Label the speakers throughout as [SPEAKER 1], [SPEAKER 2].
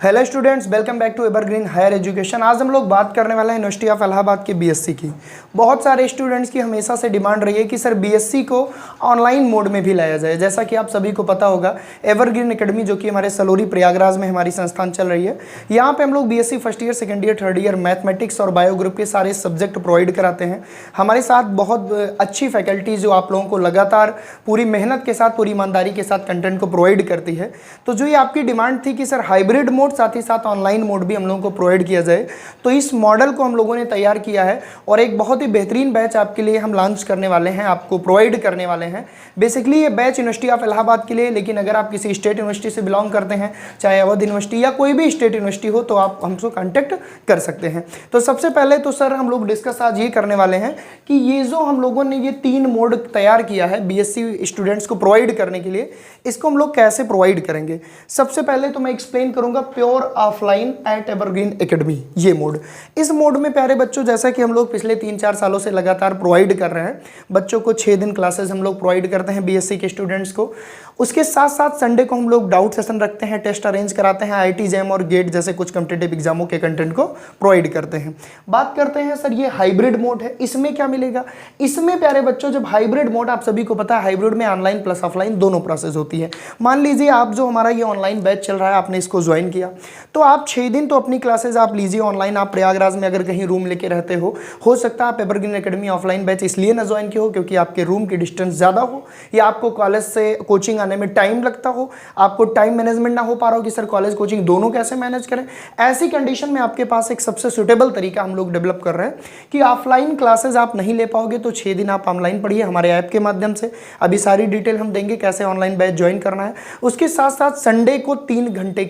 [SPEAKER 1] Hello students, welcome back to Evergreen Higher Education. आज हम लोग बात करने वाले हैं यूनिवर्सिटी ऑफ इलाहाबाद के बीएससी की। बहुत सारे स्टूडेंट्स की हमेशा से डिमांड रही है कि सर बीएससी को ऑनलाइन मोड में भी लाया जाए। जैसा कि आप सभी को पता होगा, एवरग्रीन एकेडमी जो कि हमारे सलोरी प्रयागराज में हमारी संस्थान चल रही है, यहाँ पे हम लोग BSc first year, second year, third year mathematics और बायो ग्रुप के सारे सब्जेक्ट प्रोवाइड कराते हैं। हमारे साथ बहुत अच्छी फैकल्टी जो आप लोगों को लगातार पूरी मेहनत के साथ, पूरी ईमानदारी के साथ कंटेंट को प्रोवाइड करती है। तो जो ये आपकी डिमांड थी कि सर हाइब्रिड मोड साथ ही साथ ऑनलाइन मोड भी हम लोगों को प्रोवाइड किया जाए, तो इस मॉडल को हम लोगों ने तैयार किया है और एक बहुत ही बेहतरीन बैच आपके लिए हम लॉन्च करने वाले हैं, आपको प्रोवाइड करने वाले हैं। बेसिकली ये बैच यूनिवर्सिटी ऑफ इलाहाबाद के लिए, लेकिन अगर आप किसी स्टेट यूनिवर्सिटी से बिलोंग करते हैं, चाहे अवध यूनिवर्सिटी या कोई भी स्टेट यूनिवर्सिटी हो, तो आप हमसे कॉन्टेक्ट कर सकते हैं। तो सबसे पहले तो सर हम लोग डिस्कस आज ये करने वाले हैं कि ये जो हम लोगों ने ये 3 मोड तैयार किया है बीएससी स्टूडेंट्स को प्रोवाइड करने के लिए, इसको हम लोग कैसे प्रोवाइड करेंगे। सबसे पहले तो मैं एक्सप्लेन करूंगा pure offline at Evergreen Academy, ये मोड। इस मोड में प्यारे बच्चों, जैसा कि हम लोग पिछले 3-4 सालों से लगातार प्रोवाइड कर रहे हैं, बच्चों को 6 दिन क्लासेस हम लोग प्रोवाइड करते हैं बीएससी के स्टूडेंट्स को। उसके साथ साथ संडे को हम लोग डाउट सेशन रखते हैं, टेस्ट अरेंज कराते हैं, आईटी जैम और गेट जैसे कुछ कॉम्पिटिटिव एग्जामों के कंटेंट को प्रोवाइड करते हैं। बात करते हैं सर ये हाइब्रिड मोड है, इसमें क्या मिलेगा। इसमें प्यारे बच्चों, जब हाइब्रिड मोड, आप सभी को पता है हाइब्रिड में ऑनलाइन प्लस ऑफलाइन दोनों प्रोसेस होती है। मान लीजिए आप जो हमारा ये ऑनलाइन बैच चल रहा है, आपने इसको ज्वाइन किया, तो आप 6 दिन तो अपनी क्लासेस आप लीजिए ऑनलाइन। आप प्रयागराज में अगर कहीं रूम लेके रहते हो सकता है आप एवरग्रीन एकेडमी ऑफलाइन बैच इसलिए ना ज्वाइन किया हो क्योंकि आपके रूम की डिस्टेंस ज़्यादा हो, या आपको कॉलेज से कोचिंग आने में टाइम लगता हो, आपको टाइम मैनेजमेंट ना हो पा रहा हो कि सर कॉलेज कोचिंग दोनों कैसे मैनेज करें। ऐसी कंडीशन में आपके पास एक सबसे सुटेबल तरीका हम लोग डेवलप कर रहे हैं कि ऑफलाइन क्लासेज आप नहीं ले पाओगे तो 6 दिन आप ऑनलाइन पढ़िए हमारे ऐप के माध्यम से। अभी सारी डिटेल हम देंगे कैसे ऑनलाइन बैच ज्वाइन करना है। उसके साथ साथ संडे को 3 घंटे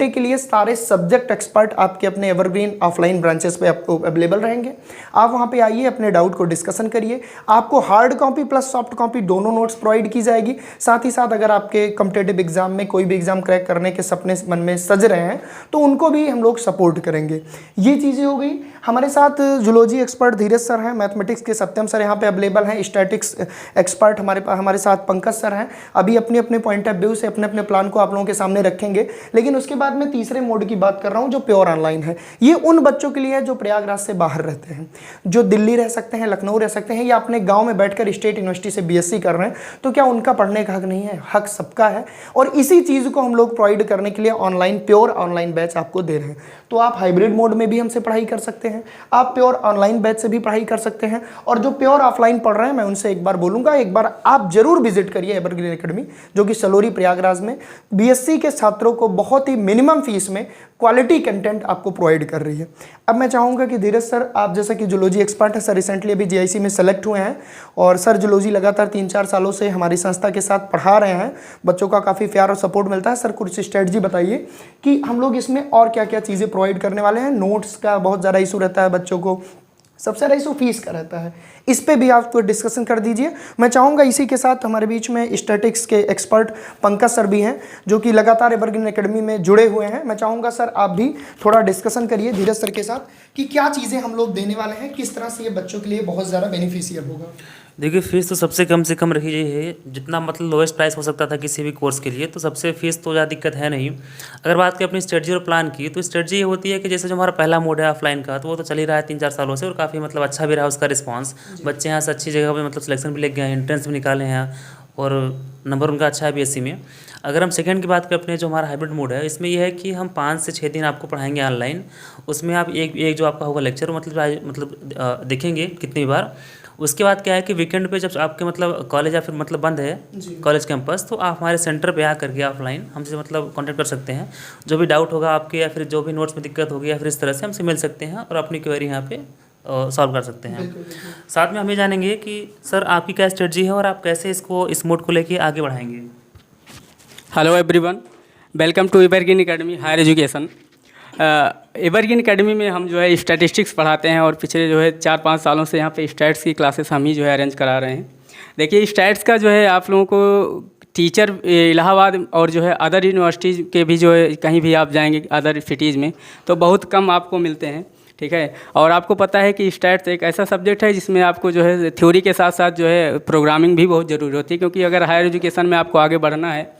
[SPEAKER 1] के लिए सारे सब्जेक्ट एक्सपर्ट आपके अपने एवरग्रीन ऑफलाइन ब्रांचेस पे आपको अवेलेबल रहेंगे। आप वहाँ पे आइए, अपने डाउट को डिस्कशन करिए। आपको hard copy plus soft copy दोनों नोट्स प्रोवाइड की जाएगी। साथ ही साथ अगर आपके कॉम्पिटिटिव एग्जाम में कोई भी एग्जाम क्रैक करने के सपने मन में सज रहे हैं तो उनको भी हम लोग सपोर्ट करेंगे। ये चीज़ें हो गई। हमारे साथ जूलॉजी एक्सपर्ट धीरज सर हैं, मैथमेटिक्स के सत्यम सर यहाँ पे अवेलेबल हैं, स्टैटिक्स एक्सपर्ट हमारे साथ पंकज सर हैं। अभी अपने अपने पॉइंट ऑफ व्यू से अपने अपने प्लान को आप लोगों के सामने रखेंगे। लेकिन उसके बाद मैं तीसरे मोड की बात कर रहा हूँ जो प्योर ऑनलाइन है। ये उन बच्चों के लिए है जो प्रयागराज से बाहर रहते हैं, जो दिल्ली रह सकते हैं, लखनऊ रह सकते हैं, या अपने गाँव में बैठकर स्टेट यूनिवर्सिटी से बीएससी कर रहे हैं। तो क्या उनका पढ़ने का हक नहीं है? हक सबका है। और इसी चीज़ को हम लोग प्रोवाइड करने के लिए ऑनलाइन प्योर ऑनलाइन बैच आपको दे रहे हैं। तो आप हाइब्रिड मोड में भी हमसे पढ़ाई कर सकते हैं, आप प्योर ऑनलाइन बैच से भी पढ़ाई कर सकते हैं। और जो प्योर ऑफलाइन पढ़ रहे हैं, मैं उनसे एक बार बोलूँगा, एक बार आप जरूर विजिट करिए एवरग्रीन एकेडमी, जो कि सलोरी प्रयागराज में बीएससी के छात्रों को बहुत ही मिनिमम फीस में क्वालिटी कंटेंट आपको प्रोवाइड कर रही है। अब मैं चाहूँगा कि धीरज सर, आप जैसा कि जूलॉजी एक्सपर्ट है सर, रिसेंटली अभी जीआईसी में सेलेक्ट हुए हैं और सर जूलॉजी लगातार 3-4 सालों से हमारी संस्था के साथ पढ़ा रहे हैं, बच्चों का काफ़ी प्यार और सपोर्ट मिलता है। सर कुछ स्ट्रेटजी बताइए कि हम लोग इसमें और क्या क्या चीज़ें प्रोवाइड करने वाले हैं। नोट्स का बहुत ज़्यादा इशू रहता है बच्चों को, सबसे ज़्यादा इशू फीस का रहता है, इस पे भी आप डिस्कशन कर दीजिए। मैं चाहूँगा इसी के साथ हमारे बीच में स्टैटिक्स के एक्सपर्ट पंकज सर भी हैं, जो कि लगातार एवरग्रीन एकेडमी में जुड़े हुए हैं। मैं चाहूँगा सर आप भी थोड़ा डिस्कशन करिए धीरज सर के साथ कि क्या चीज़ें हम लोग देने वाले हैं, किस तरह से ये बच्चों के लिए बहुत ज़्यादा बेनिफिशियल होगा।
[SPEAKER 2] देखिए, फीस तो सबसे कम से कम रखी है, जितना मतलब लोएस्ट प्राइस हो सकता था किसी भी कोर्स के लिए, तो सबसे फीस तो ज़्यादा दिक्कत है नहीं। अगर बात करें अपनी स्ट्रेटजी और प्लान की, तो स्ट्रेटजी ये होती है कि जैसे जो हमारा पहला मोड है ऑफलाइन का, तो वो तो चल ही रहा है 3-4 सालों से और काफ़ी मतलब अच्छा भी रहा उसका रिस्पांस। बच्चे यहाँ से अच्छी जगह पे मतलब सिलेक्शन भी ले गए हैं, एंट्रेंस भी निकाले हैं और नंबर उनका अच्छा है बीएससी में। अगर हम सेकंड की बात करें अपने जो हमारा हाइब्रिड मोड है, इसमें यह है कि हम 5 से 6 दिन आपको पढ़ाएंगे ऑनलाइन। उसमें आप एक जो आपका होगा लेक्चर मतलब देखेंगे कितनी बार। उसके बाद क्या है कि वीकेंड पे जब आपके मतलब कॉलेज या फिर मतलब बंद है कॉलेज कैंपस, तो आप हमारे सेंटर पे आ करके ऑफलाइन हमसे मतलब कांटेक्ट कर सकते हैं। जो भी डाउट होगा आपके या फिर जो भी नोट्स में दिक्कत होगी या फिर इस तरह से हमसे मिल सकते हैं और अपनी क्वेरी यहाँ पे सॉल्व कर सकते हैं। साथ में हम ये जानेंगे कि सर आपकी क्या स्ट्रेटजी है और आप कैसे इस मोड को लेके आगे बढ़ाएंगे।
[SPEAKER 3] Hello everyone, welcome to Evergreen Academy Higher Education. Evergreen Academy में हम जो है स्टैटिस्टिक्स पढ़ाते हैं और पिछले जो है 4-5 सालों से यहाँ पे स्टैट्स की क्लासेस हम ही जो है अरेंज करा रहे हैं। देखिए, स्टैट्स का जो है आप लोगों को टीचर इलाहाबाद और जो है अदर यूनिवर्सिटीज़ के भी जो है कहीं भी आप जाएंगे अदर सिटीज़ में तो बहुत कम आपको मिलते हैं, ठीक है। और आपको पता है कि स्टैट्स एक ऐसा सब्जेक्ट है जिसमें आपको जो है थ्योरी के साथ साथ जो है प्रोग्रामिंग भी बहुत ज़रूरी होती है, क्योंकि अगर हायर एजुकेशन में आपको आगे बढ़ना है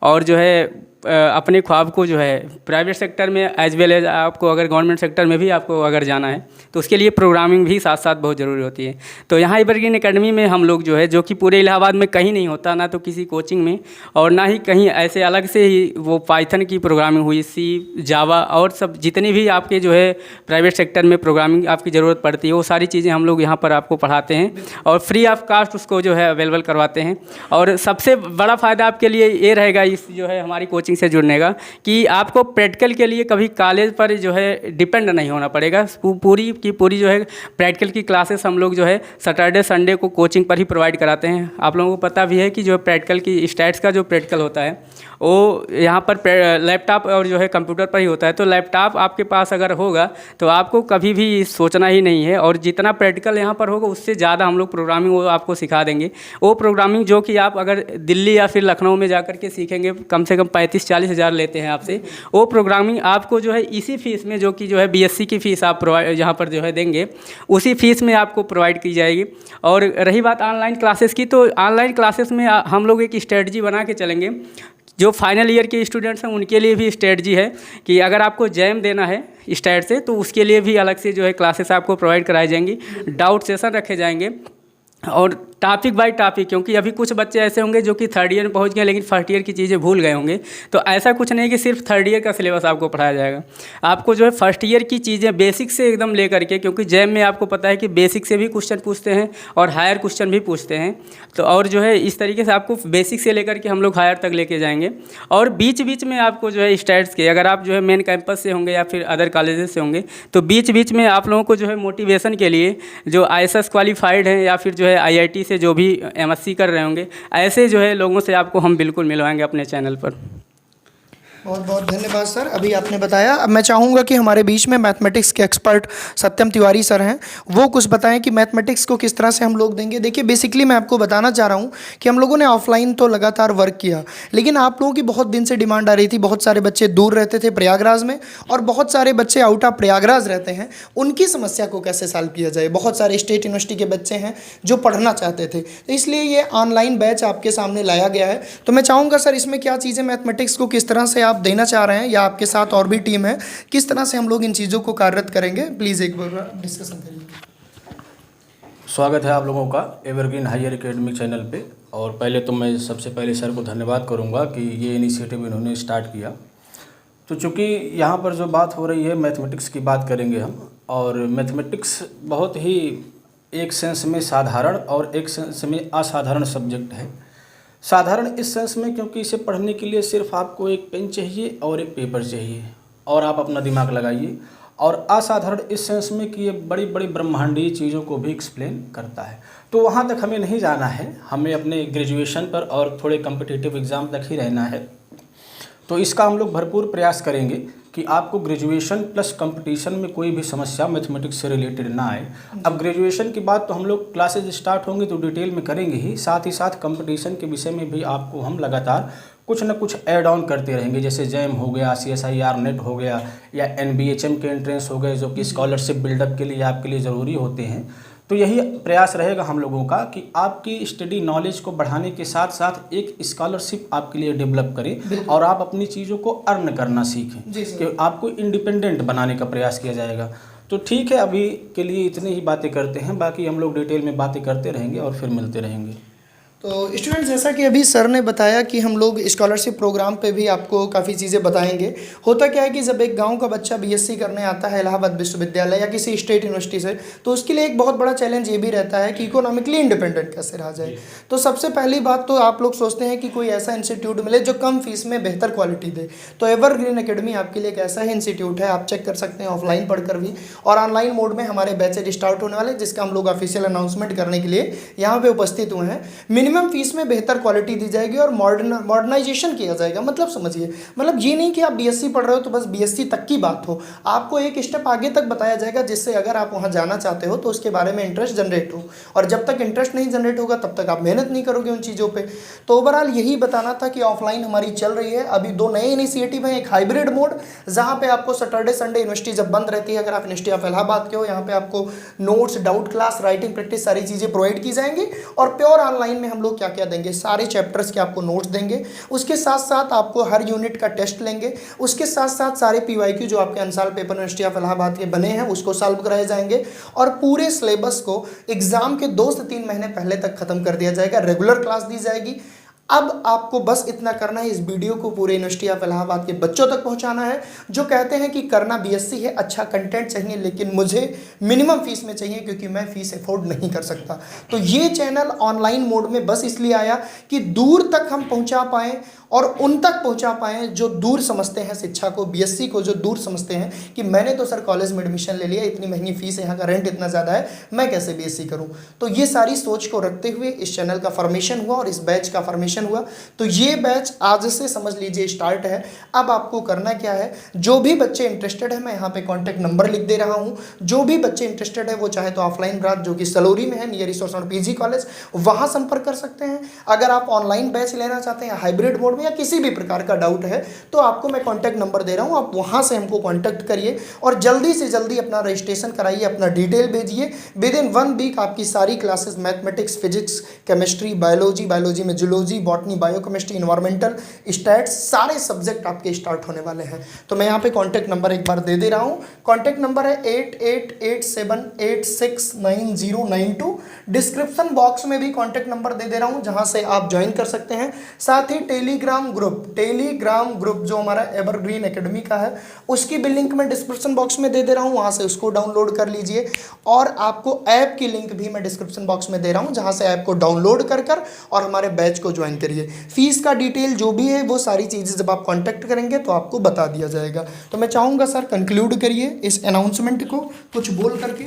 [SPEAKER 3] और जो है अपने ख्वाब को जो है प्राइवेट सेक्टर में एज वेल एज आपको अगर गवर्नमेंट सेक्टर में भी आपको अगर जाना है तो उसके लिए प्रोग्रामिंग भी साथ साथ बहुत ज़रूरी होती है। तो यहाँ एवरग्रीन एकेडमी में हम लोग जो है, जो कि पूरे इलाहाबाद में कहीं नहीं होता, ना तो किसी कोचिंग में और ना ही कहीं ऐसे अलग से ही वो पाइथन की प्रोग्रामिंग हुई, सी, जावा और सब जितनी भी आपके जो है प्राइवेट सेक्टर में प्रोग्रामिंग आपकी ज़रूरत पड़ती है वो सारी चीज़ें हम लोग यहाँ पर आपको पढ़ाते हैं और फ्री ऑफ कास्ट उसको जो है अवेलेबल करवाते हैं। और सबसे बड़ा फ़ायदा आपके लिए ये रहेगा इस जो है हमारी कोचिंग से जुड़ने का कि आपको प्रैक्टिकल के लिए कभी कॉलेज पर जो है डिपेंड नहीं होना पड़ेगा। पूरी की पूरी जो है प्रैक्टिकल की क्लासेस हम लोग जो है सैटरडे संडे को कोचिंग पर ही प्रोवाइड कराते हैं। आप लोगों को पता भी है कि जो प्रैक्टिकल की स्टैट्स का जो प्रैक्टिकल होता है वो यहाँ पर लैपटॉप और जो है कंप्यूटर पर ही होता है। तो लैपटॉप आपके पास अगर होगा तो आपको कभी भी सोचना ही नहीं है और जितना प्रैक्टिकल यहाँ पर होगा उससे ज़्यादा हम लोग प्रोग्रामिंग वो आपको सिखा देंगे। वो प्रोग्रामिंग जो कि आप अगर दिल्ली या फिर लखनऊ में जाकर के सीखेंगे, कम से कम 35-40 हज़ार लेते हैं आपसे, वो प्रोग्रामिंग आपको जो है इसी फीस में, जो कि जो है बीएससी की फ़ीस आप प्रोवाइड यहाँ पर जो है देंगे, उसी फीस में आपको प्रोवाइड की जाएगी। और रही बात ऑनलाइन क्लासेस की, तो ऑनलाइन क्लासेस में हम लोग एक स्ट्रेटजी बना के चलेंगे। जो फाइनल ईयर के स्टूडेंट्स हैं उनके लिए भी स्ट्रेटजी है कि अगर आपको जैम देना है स्टैट से तो उसके लिए भी अलग से जो है क्लासेस आपको प्रोवाइड कराई जाएंगी, डाउट सेशन रखे जाएंगे और टॉपिक बाय टॉपिक। क्योंकि अभी कुछ बच्चे ऐसे होंगे जो कि थर्ड ईयर में पहुंच गए लेकिन फर्स्ट ईयर की चीज़ें भूल गए होंगे। तो ऐसा कुछ नहीं कि सिर्फ थर्ड ईयर का सिलेबस आपको पढ़ाया जाएगा, आपको जो है फर्स्ट ईयर की चीज़ें बेसिक से एकदम ले करके, क्योंकि जैम में आपको पता है कि बेसिक से भी क्वेश्चन पूछते हैं और हायर क्वेश्चन भी पूछते हैं। तो और जो है इस तरीके से आपको बेसिक से लेकर के हम लोग हायर तक लेके जाएंगे। और बीच बीच में आपको जो है स्टैट्स के, अगर आप जो है मेन कैंपस से होंगे या फिर अदर कॉलेजेस से होंगे तो बीच बीच में आप लोगों को जो है मोटिवेशन के लिए जो IAS क्वालिफाइड हैं या फिर जो है IIT से जो भी MSc कर रहे होंगे, ऐसे जो है लोगों से आपको हम बिल्कुल मिलवाएंगे अपने चैनल पर।
[SPEAKER 1] बहुत बहुत धन्यवाद सर, अभी आपने बताया। अब मैं चाहूँगा कि हमारे बीच में मैथमेटिक्स के एक्सपर्ट सत्यम तिवारी सर हैं, वो कुछ बताएं कि मैथमेटिक्स को किस तरह से हम लोग देंगे। देखिए बेसिकली मैं आपको बताना चाह रहा हूँ कि हम लोगों ने ऑफलाइन तो लगातार वर्क किया, लेकिन आप लोगों की बहुत दिन से डिमांड आ रही थी। बहुत सारे बच्चे दूर रहते थे प्रयागराज में और बहुत सारे बच्चे आउट ऑफ प्रयागराज रहते हैं, उनकी समस्या को कैसे सॉल्व किया जाए। बहुत सारे स्टेट यूनिवर्सिटी के बच्चे हैं जो पढ़ना चाहते थे, तो इसलिए ये ऑनलाइन बैच आपके सामने लाया गया है। तो मैं चाहूँगा सर इसमें क्या चीज़ें मैथमेटिक्स को किस तरह से आप देना चाह रहे हैं या आपके साथ और भी टीम है, किस तरह से हम लोग इन चीज़ों को कार्यरत करेंगे, प्लीज़ एक बार डिस्कशन करिए।
[SPEAKER 4] स्वागत है आप लोगों का एवरग्रीन हायर एकेडमी चैनल पे। और पहले तो मैं सबसे पहले सर को धन्यवाद करूंगा कि ये इनिशिएटिव इन्होंने स्टार्ट किया। तो चूँकि यहाँ पर जो बात हो रही है मैथमेटिक्स की बात करेंगे हम, और मैथमेटिक्स बहुत ही एक सेंस में साधारण और एक सेंस में असाधारण सब्जेक्ट है। साधारण इस सेंस में क्योंकि इसे पढ़ने के लिए सिर्फ आपको एक पेन चाहिए और एक पेपर चाहिए और आप अपना दिमाग लगाइए, और असाधारण इस सेंस में कि ये बड़ी बड़ी ब्रह्मांडीय चीज़ों को भी एक्सप्लेन करता है। तो वहाँ तक हमें नहीं जाना है, हमें अपने ग्रेजुएशन पर और थोड़े कम्पिटिटिव एग्ज़ाम तक ही रहना है। तो इसका हम लोग भरपूर प्रयास करेंगे कि आपको ग्रेजुएशन प्लस कंपटीशन में कोई भी समस्या मैथमेटिक्स से रिलेटेड ना आए। अब ग्रेजुएशन की बात तो हम लोग क्लासेज स्टार्ट होंगी तो डिटेल में करेंगे ही, साथ ही साथ कंपटीशन के विषय में भी आपको हम लगातार कुछ न कुछ ऐड ऑन करते रहेंगे। जैसे जैम हो गया, CSIR नेट हो गया, या NBHM के एंट्रेंस हो गए, जो कि स्कॉलरशिप बिल्डअप के लिए आपके लिए ज़रूरी होते हैं। तो यही प्रयास रहेगा हम लोगों का कि आपकी स्टडी नॉलेज को बढ़ाने के साथ साथ एक स्कॉलरशिप आपके लिए डेवलप करें और आप अपनी चीज़ों को अर्न करना सीखें, कि आपको इंडिपेंडेंट बनाने का प्रयास किया जाएगा। तो ठीक है, अभी के लिए इतनी ही बातें करते हैं, बाकी हम लोग डिटेल में बातें करते रहेंगे और फिर मिलते रहेंगे।
[SPEAKER 1] तो स्टूडेंट्स, जैसा कि अभी सर ने बताया कि हम लोग स्कॉलरशिप प्रोग्राम पे भी आपको काफ़ी चीज़ें बताएंगे। होता क्या है कि जब एक गांव का बच्चा BSc करने आता है इलाहाबाद विश्वविद्यालय या किसी स्टेट यूनिवर्सिटी से, तो उसके लिए एक बहुत बड़ा चैलेंज ये भी रहता है कि इकोनॉमिकली इंडिपेंडेंट कैसे रहा जाए। तो सबसे पहली बात तो आप लोग सोचते हैं कि कोई ऐसा इंस्टीट्यूट मिले जो कम फीस में बेहतर क्वालिटी दे। तो एवरग्रीन एकेडमी आपके लिए एक ऐसा ही इंस्टीट्यूट है, आप चेक कर सकते हैं ऑफलाइन पढ़कर भी, और ऑनलाइन मोड में हमारे बैचेज स्टार्ट होने वाले, जिसका हम लोग ऑफिशियल अनाउंसमेंट करने के लिए यहाँ पर उपस्थित हुए हैं। मिनिमम फीस में बेहतर क्वालिटी दी जाएगी और मॉडर्नाइजेशन किया जाएगा। मतलब समझिए, मतलब ये नहीं कि आप BSc पढ़ रहे हो तो बस BSc तक की बात हो, आपको एक स्टेप आगे तक बताया जाएगा, जिससे अगर आप वहाँ जाना चाहते हो तो उसके बारे में इंटरेस्ट जनरेट हो। और जब तक इंटरेस्ट नहीं जनरेट होगा तब तक आप मेहनत नहीं करोगे उन चीज़ों पे। तो ओवरऑल यही बताना था कि ऑफलाइन हमारी चल रही है। अभी 2 नए इनिशिएटिव हैं, एक हाइब्रिड मोड जहाँ पे आपको सैटरडे संडे यूनिवर्सिटी जब बंद रहती है, अगर आप यूनिवर्सिटी ऑफ इलाहाबाद के हो, यहाँ पे आपको notes, doubt class, writing practice सारी चीज़ें प्रोवाइड की जाएंगी। और प्योर ऑनलाइन में हम हम लोग क्या क्या देंगे, सारे चैप्टर्स के आपको नोट्स देंगे, उसके साथ साथ आपको हर यूनिट का टेस्ट लेंगे, उसके साथ साथ सारे PYQ जो आपके अनसाल्व पेपर यूनिवर्सिटी ऑफ इलाहाबाद के बने हैं उसको सॉल्व कराए जाएंगे, और पूरे सिलेबस को एग्जाम के 2 से 3 महीने पहले तक खत्म कर दिया जाएगा। रेगुलर क्लास दी जाएगी। अब आपको बस इतना करना है, इस वीडियो को पूरे यूनिवर्सिटी ऑफ इलाहाबाद के बच्चों तक पहुंचाना है जो कहते हैं कि करना BSc है, अच्छा कंटेंट चाहिए लेकिन मुझे मिनिमम फीस में चाहिए क्योंकि मैं फीस अफोर्ड नहीं कर सकता। तो ये चैनल ऑनलाइन मोड में बस इसलिए आया कि दूर तक हम पहुंचा पाएँ और उन तक पहुंचा पाएँ जो दूर समझते हैं शिक्षा को, BSc को, जो दूर समझते हैं कि मैंने तो सर कॉलेज में एडमिशन ले लिया, इतनी महंगी फीस है, यहाँ का रेंट इतना ज़्यादा है, मैं कैसे BSc करूँ। तो ये सारी सोच को रखते हुए इस चैनल का फॉर्मेशन हुआ और इस बैच का फॉर्मेशन हुआ। तो ये बैच आज से समझ लीजिए स्टार्ट है। अब आपको करना क्या है, जो भी बच्चे इंटरेस्टेड है मैं यहाँ पे कॉन्टैक्ट नंबर लिख दे रहा हूँ, जो भी बच्चे इंटरेस्टेड है वो चाहे तो ऑफलाइन ब्रांच जो कि सलोरी में है नियर रिसोर्स और PG कॉलेज, वहाँ संपर्क कर सकते हैं। अगर आप ऑनलाइन बैच लेना चाहते हैं हाइब्रिड मोड या किसी भी प्रकार का डाउट है तो आपको मैं कॉन्टैक्ट नंबर दे रहा हूं, आप वहां से हमको कॉन्टैक्ट करिए और जल्दी से जल्दी अपना रजिस्ट्रेशन कराइए, अपना डिटेल भेजिए। विद इन 1 वीक आपकी सारी classes mathematics, physics, chemistry, biology में zoology, botany, biochemistry, environmental, stats, सारे सब्जेक्ट आपके स्टार्ट होने वाले हैं। तो मैं यहाँ पे कॉन्टैक्ट नंबर एक बार दे दे रहा हूँ। कॉन्टैक्ट नंबर है 8887869092। डिस्क्रिप्शन बॉक्स में भी कॉन्टैक्ट नंबर दे दे रहा हूँ जहाँ से आप ज्वाइन कर सकते हैं। साथ ही टेलीग्राम ग्रुप जो हमारा एवरग्रीन एकेडमी का है उसकी भी लिंक मैं डिस्क्रिप्शन बॉक्स में दे दे रहा हूँ, वहाँ से उसको डाउनलोड कर लीजिए। और आपको ऐप की लिंक भी मैं डिस्क्रिप्शन बॉक्स में दे रहा हूँ जहाँ से ऐप को डाउनलोड कर और हमारे बैच को ज्वाइन करिए। फीस का डिटेल जो भी है वो सारी चीज़ें जब आप कॉन्टैक्ट करेंगे तो आपको बता दिया जाएगा। तो मैं चाहूँगा सर कंक्लूड करिए इस अनाउंसमेंट को कुछ बोल करके।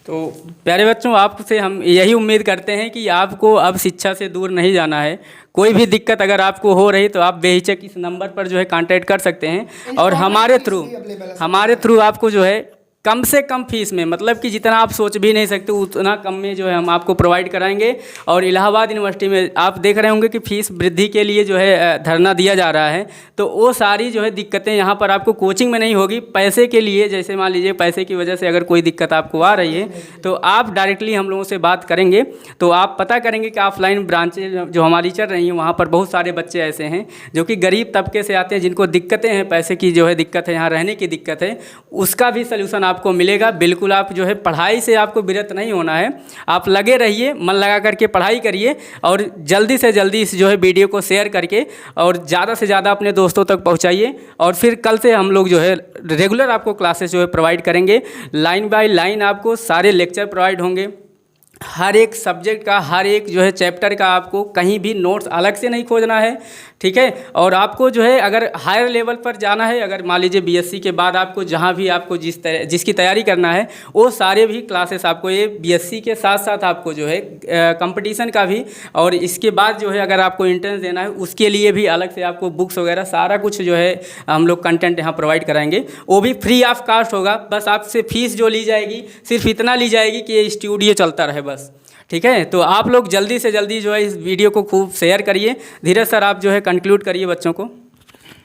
[SPEAKER 3] तो प्यारे बच्चों, आपसे हम यही उम्मीद करते हैं कि आपको अब शिक्षा से दूर नहीं जाना है। कोई भी दिक्कत अगर आपको हो रही तो आप बेहिचक इस नंबर पर जो है कांटेक्ट कर सकते हैं और हमारे थ्रू आपको जो है कम से कम फीस में, मतलब कि जितना आप सोच भी नहीं सकते उतना कम में जो है हम आपको प्रोवाइड कराएंगे। और इलाहाबाद यूनिवर्सिटी में आप देख रहे होंगे कि फ़ीस वृद्धि के लिए जो है धरना दिया जा रहा है, तो वो सारी जो है दिक्कतें यहाँ पर आपको कोचिंग में नहीं होगी। पैसे के लिए, जैसे मान लीजिए पैसे की वजह से अगर कोई दिक्कत आपको आ रही है तो आप डायरेक्टली हम लोगों से बात करेंगे, तो आप पता करेंगे कि ऑफलाइन ब्रांचेज जो हमारी चल रही हैं वहाँ पर बहुत सारे बच्चे ऐसे हैं जो कि गरीब तबके से आते हैं, जिनको दिक्कतें हैं, पैसे की जो है दिक्कत है, यहाँ रहने की दिक्कत है, उसका भी सलूशन आपको मिलेगा। बिल्कुल आप जो है पढ़ाई से आपको विरत नहीं होना है, आप लगे रहिए, मन लगा करके पढ़ाई करिए और जल्दी से जल्दी इस जो है वीडियो को शेयर करके और ज़्यादा से ज़्यादा अपने दोस्तों तक पहुंचाइए। और फिर कल से हम लोग जो है रेगुलर आपको क्लासेस जो है प्रोवाइड करेंगे, लाइन बाय लाइन आपको सारे लेक्चर प्रोवाइड होंगे। हर एक सब्जेक्ट का, हर एक जो है चैप्टर का आपको कहीं भी नोट्स अलग से नहीं खोजना है, ठीक है। और आपको जो है अगर हायर लेवल पर जाना है, अगर मान लीजिए BSc के बाद आपको जहाँ भी आपको जिसकी तैयारी करना है वो सारे भी क्लासेस आपको ये BSc के साथ साथ आपको जो है कंपटीशन का भी, और इसके बाद जो है अगर आपको एंट्रेंस देना है उसके लिए भी अलग से आपको बुक्स वगैरह सारा कुछ जो है हम लोग कंटेंट यहाँ प्रोवाइड कराएंगे। वो भी फ्री ऑफ कास्ट होगा। बस आपसे फीस जो ली जाएगी सिर्फ इतना ली जाएगी कि ये स्टूडियो चलता रहे बस, ठीक है। तो आप लोग जल्दी से जल्दी जो है इस वीडियो को खूब शेयर करिए। धीरज सर आप जो है कंक्लूड करिए बच्चों को।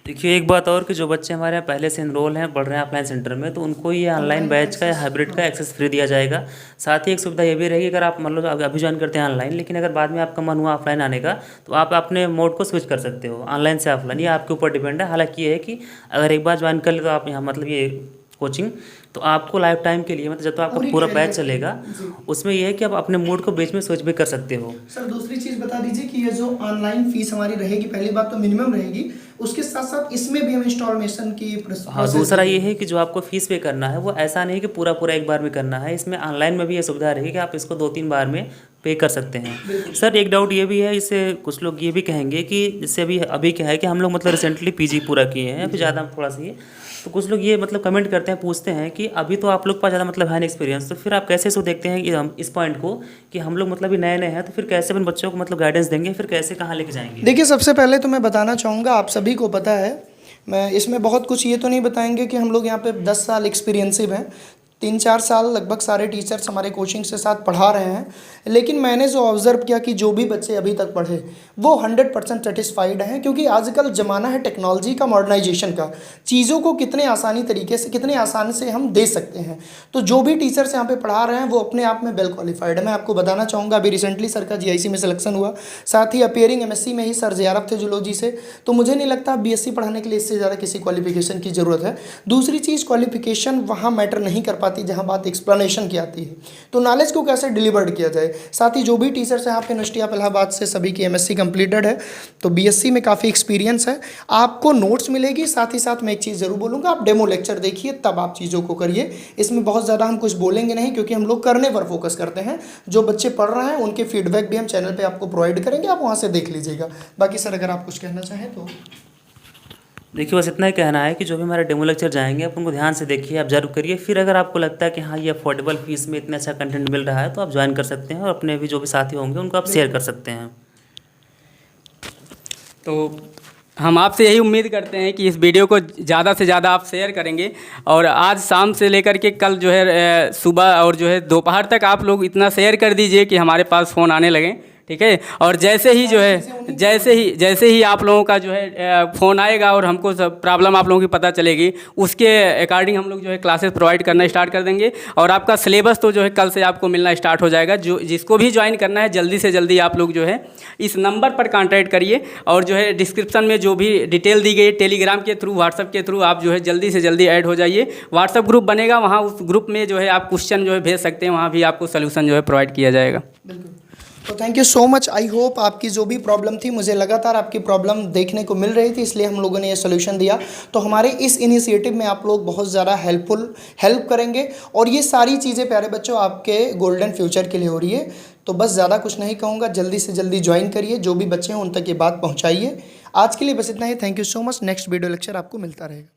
[SPEAKER 2] देखिए एक बात और कि जो बच्चे हमारे यहाँ पहले से इनरोल हैं, पढ़ रहे हैं ऑफलाइन सेंटर में, तो उनको ये ऑनलाइन बैच का या हाइब्रिड का एक्सेस फ्री दिया जाएगा। साथ ही एक सुविधा ये भी रहेगी, अगर आप मान लो अभी ज्वाइन करते हैं ऑनलाइन, लेकिन अगर बाद में आपका मन हुआ ऑफलाइन आने का तो आप अपने मोड को स्विच कर सकते हो ऑनलाइन से ऑफलाइन, ये आपके ऊपर डिपेंड है। हालांकि ये है कि अगर एक बार ज्वाइन कर ले तो आप यहाँ मतलब ये कोचिंग तो आपको लाइफ टाइम के लिए, मतलब जब तो आपका पूरा बैच चलेगा उसमें यह है कि आप अपने मूड को बीच में स्विच भी कर सकते हो।
[SPEAKER 1] सर दूसरी चीज़ बता दीजिए कि ये जो ऑनलाइन फीस हमारी रहेगी, पहली बात तो मिनिमम रहेगी, उसके साथ साथ इसमें भी हम इंस्टॉलमेशन की
[SPEAKER 2] हाँ, दूसरा ये है कि जो आपको फीस पे करना है वो ऐसा नहीं कि पूरा एक बार में करना है। इसमें ऑनलाइन में भी ये सुविधा रहेगी कि आप इसको 2-3 बार में पे कर सकते हैं। सर एक डाउट ये भी है, इससे कुछ लोग ये भी कहेंगे कि जैसे अभी क्या है कि हम लोग मतलब रिसेंटली PG पूरा किए हैं, अभी ज़्यादा थोड़ा सा ये, तो कुछ लोग ये मतलब कमेंट करते हैं, पूछते हैं कि अभी तो आप लोग का ज़्यादा मतलब है ना एक्सपीरियंस, तो फिर आप कैसे इसको देखते हैं कि हम इस पॉइंट को कि हम लोग मतलब नए हैं, तो फिर कैसे अपन बच्चों को मतलब गाइडेंस देंगे, फिर कैसे कहाँ लेके जाएंगे?
[SPEAKER 1] देखिए सबसे पहले तो मैं बताना चाहूँगा, आप सभी को पता है, मैं इसमें बहुत कुछ ये तो नहीं बताएंगे कि हम लोग यहाँ पे 10 साल एक्सपीरियंसिव हैं, 3-4 साल लगभग सारे टीचर्स हमारे कोचिंग से साथ पढ़ा रहे हैं, लेकिन मैंने जो ऑब्ज़र्व किया कि जो भी बच्चे अभी तक पढ़े वो 100% सेटिस्फाइड हैं, क्योंकि आजकल ज़माना है टेक्नोलॉजी का, मॉडर्नाइजेशन का, चीज़ों को कितने आसानी तरीके से, कितने आसान से हम दे सकते हैं। तो जो भी टीचर्स यहाँ पे पढ़ा रहे हैं वो अपने आप में वेल क्वालिफाइड है। मैं आपको बताना चाहूँगा, अभी रिसेंटली सर का GIC में सिलेक्शन हुआ, साथ ही अपीयरिंग MSc में ही सर JRF थे जूलॉजी से। तो मुझे नहीं लगता BSc पढ़ाने के लिए इससे ज़्यादा किसी क्वालिफिकेशन की ज़रूरत है। दूसरी चीज़, क्वालिफिकेशन वहाँ मैटर नहीं कर पाती जहाँ बात एक्सप्लेनेशन की आती है। तो नॉलेज को कैसे डिलीवर्ड किया जाए। साथ ही जो भी टीचर्स हैं यहाँ पे यूनिवर्सिटी ऑफ इलाहाबाद से, सभी की MSc कंप्लीटेड है, तो BSc में काफ़ी एक्सपीरियंस है। आपको नोट्स मिलेगी, साथ ही साथ मैं एक चीज़ ज़रूर बोलूँगा, आप डेमो लेक्चर देखिए तब आप चीज़ों को करिए। इसमें बहुत ज़्यादा हम कुछ बोलेंगे नहीं, क्योंकि हम लोग करने पर फोकस करते हैं। जो बच्चे पढ़ रहे हैं उनके फीडबैक भी हम चैनल पर आपको प्रोवाइड करेंगे, आप वहाँ से देख लीजिएगा। बाकी सर अगर आप कुछ कहना चाहें तो।
[SPEAKER 2] देखिए, बस इतना ही कहना है कि जो भी हमारे डेमो लेक्चर जाएंगे आप उनको ध्यान से देखिए, ऑब्जर्व करिए। फिर अगर आपको लगता है कि हाँ ये अफोर्डेबल फीस में इतना अच्छा कंटेंट मिल रहा है तो आप ज्वाइन कर सकते हैं, और अपने भी जो भी साथी होंगे उनको आप शेयर कर सकते हैं।
[SPEAKER 3] तो हम आपसे यही उम्मीद करते हैं कि इस वीडियो को ज़्यादा से ज़्यादा आप शेयर करेंगे, और आज शाम से लेकर के कल जो है सुबह और जो है दोपहर तक आप लोग इतना शेयर कर दीजिए कि हमारे पास फ़ोन आने लगें, ठीक है। और जैसे ही जो है जैसे ही आप लोगों का जो है फ़ोन आएगा और हमको सब प्रॉब्लम आप लोगों की पता चलेगी, उसके अकॉर्डिंग हम लोग जो है क्लासेस प्रोवाइड करना स्टार्ट कर देंगे। और आपका सिलेबस तो जो है कल से आपको मिलना स्टार्ट हो जाएगा। जो जिसको भी ज्वाइन करना है जल्दी से जल्दी आप लोग जो है इस नंबर पर कॉन्टैक्ट करिए, और जो है डिस्क्रिप्शन में जो भी डिटेल दी गई है टेलीग्राम के थ्रू, व्हाट्सअप के थ्रू, आप जो है जल्दी से जल्दी ऐड हो जाइए। व्हाट्सअप ग्रुप बनेगा, वहाँ उस ग्रुप में जो है आप क्वेश्चन जो है भेज सकते हैं, वहाँ भी आपको सोल्यूशन जो है प्रोवाइड किया जाएगा।
[SPEAKER 1] बिल्कुल। तो thank you so much. I hope आपकी जो भी प्रॉब्लम थी, मुझे लगातार आपकी प्रॉब्लम देखने को मिल रही थी, इसलिए हम लोगों ने ये सोल्यूशन दिया। तो हमारे इस इनिशिएटिव में आप लोग बहुत ज़्यादा हेल्प करेंगे, और ये सारी चीज़ें प्यारे बच्चों आपके गोल्डन फ्यूचर के लिए हो रही है। तो बस ज़्यादा कुछ नहीं कहूँगा, जल्दी से जल्दी ज्वाइन करिए, जो भी बच्चे हैं उन तक ये बात पहुँचाइए। आज के लिए बस इतना ही। Thank you so much. Next video lecture आपको मिलता रहेगा।